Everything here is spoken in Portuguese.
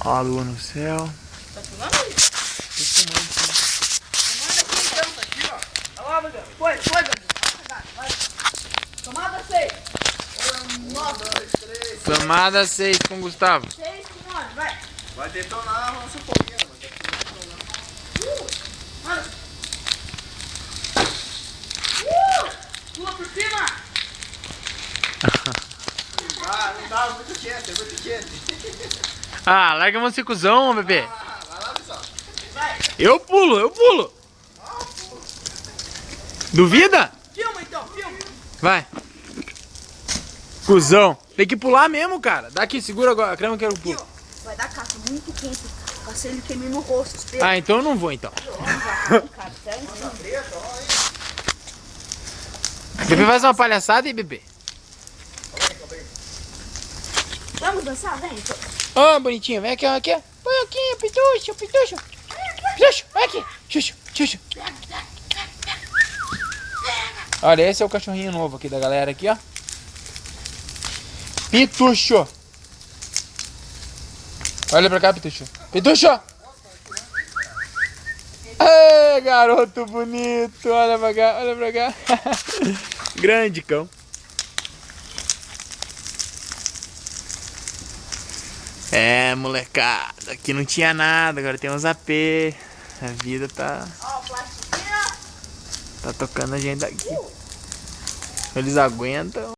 Ó a lua no céu. Tá filmando aí? Tô filmando, sim. Comanda aqui então. Aqui, ó. Olha lá, Gabriel. Foi, Gabriel. Vai. Tomada 6. 9. Tomada 6 com o Gustavo. 6 com 9, vai. Vai detonar, vamos ser pouquinho, mano. Manda. Pula por cima. Ah, não dá, muito quente, é muito quente. Ah, larga você, cuzão, bebê. Vai lá, pessoal. Vai. Eu pulo. Duvida? Filma então, filma. Vai. Cuzão. Tem que pular mesmo, cara. Dá aqui, segura agora. A crema que eu Aqui, pulo. ó. Vai dar caca muito quente. Passei ele queimei no rosto. Ah, então eu não vou, então. Cara, sério? Bebê faz uma palhaçada aí, bebê. Vamos dançar? Vem. Ô, bonitinho, vem aqui, ó. Põe aqui, pitucho. Pitucho, vai aqui. Xuxu. Olha, esse é o cachorrinho novo aqui da galera aqui, ó. Pitucho. Olha pra cá, Pitucho. Pitucho! Ei, garoto bonito. Olha pra cá. Grande cão. É, molecada. Aqui não tinha nada, agora tem uns AP. A vida tá Ó, plastiquinha. tocando a gente aqui. Eles aguentam.